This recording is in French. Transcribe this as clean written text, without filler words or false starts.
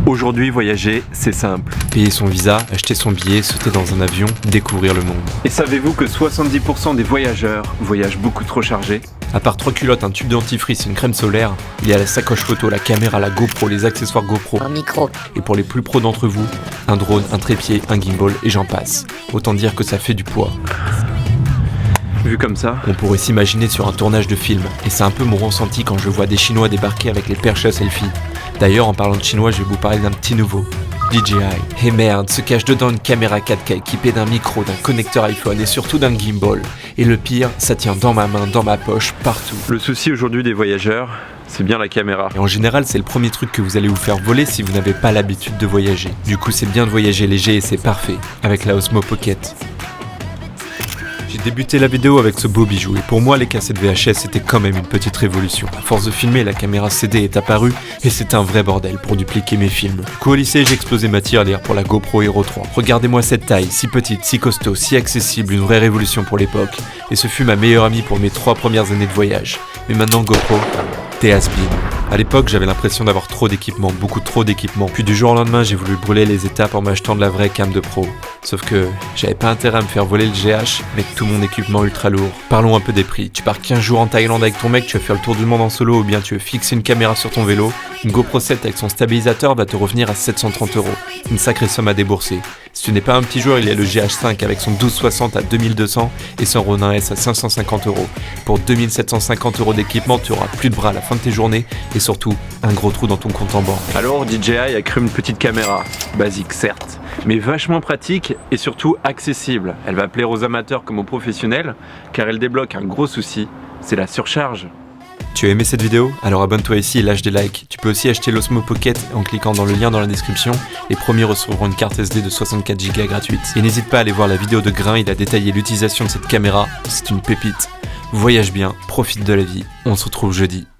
Aujourd'hui, voyager, c'est simple. Payer son visa, acheter son billet, sauter dans un avion, découvrir le monde. Et savez-vous que 70% des voyageurs voyagent beaucoup trop chargés ? À part 3 culottes, un tube dentifrice et une crème solaire, il y a la sacoche photo, la caméra, la GoPro, les accessoires GoPro. Un micro. Et pour les plus pros d'entre vous, un drone, un trépied, un gimbal et j'en passe. Autant dire que ça fait du poids. Vu comme ça, On pourrait s'imaginer sur un tournage de film, et c'est un peu mon ressenti quand je vois des Chinois débarquer avec les perches à selfie. D'ailleurs, en parlant de chinois, je vais vous parler d'un petit nouveau. DJI. Et merde, se cache dedans une caméra 4K équipée d'un micro, d'un connecteur iPhone et surtout d'un gimbal. Et le pire, ça tient dans ma main, dans ma poche, partout. le souci aujourd'hui des voyageurs, c'est bien la caméra. Et en général, c'est le premier truc que vous allez vous faire voler si vous n'avez pas l'habitude de voyager. Du coup, c'est bien de voyager léger et c'est parfait, avec la Osmo Pocket. J'ai débuté la vidéo avec ce beau bijou et pour moi les cassettes VHS c'était quand même une petite révolution. À force de filmer, la caméra CD est apparue et c'est un vrai bordel pour dupliquer mes films. Du coup au lycée j'ai explosé ma tirelire pour la GoPro Hero 3. Regardez-moi cette taille, si petite, si costaud, si accessible, une vraie révolution pour l'époque. Et ce fut ma meilleure amie pour mes 3 premières années de voyage. Mais maintenant GoPro, t'es has-been. À l'époque, j'avais l'impression d'avoir trop d'équipement, beaucoup trop d'équipement. Puis du jour au lendemain, j'ai voulu brûler les étapes en m'achetant de la vraie cam de pro. Sauf que j'avais pas intérêt à me faire voler le GH, mais tout mon équipement ultra lourd. Parlons un peu des prix. Tu pars 15 jours en Thaïlande avec ton mec, tu veux faire le tour du monde en solo ou bien tu veux fixer une caméra sur ton vélo. Une GoPro 7 avec son stabilisateur va te revenir à 730 €. Une sacrée somme à débourser. Si tu n'es pas un petit joueur, il y a le GH5 avec son 1260 à 2200 et son Ronin S à 550 €. Pour 2750 € d'équipement, tu auras plus de bras à la fin de tes journées et surtout un gros trou dans ton compte en banque. Alors DJI a créé une petite caméra, basique certes, mais vachement pratique et surtout accessible. Elle va plaire aux amateurs comme aux professionnels, car elle débloque un gros souci, c'est la surcharge. Tu as aimé cette vidéo? Alors abonne-toi ici et lâche des likes. Tu peux aussi acheter l'Osmo Pocket en cliquant dans le lien dans la description. Les premiers recevront une carte SD de 64 Go gratuite. Et n'hésite pas à aller voir la vidéo de Grain, il a détaillé l'utilisation de cette caméra. C'est une pépite. Voyage bien, profite de la vie. On se retrouve jeudi.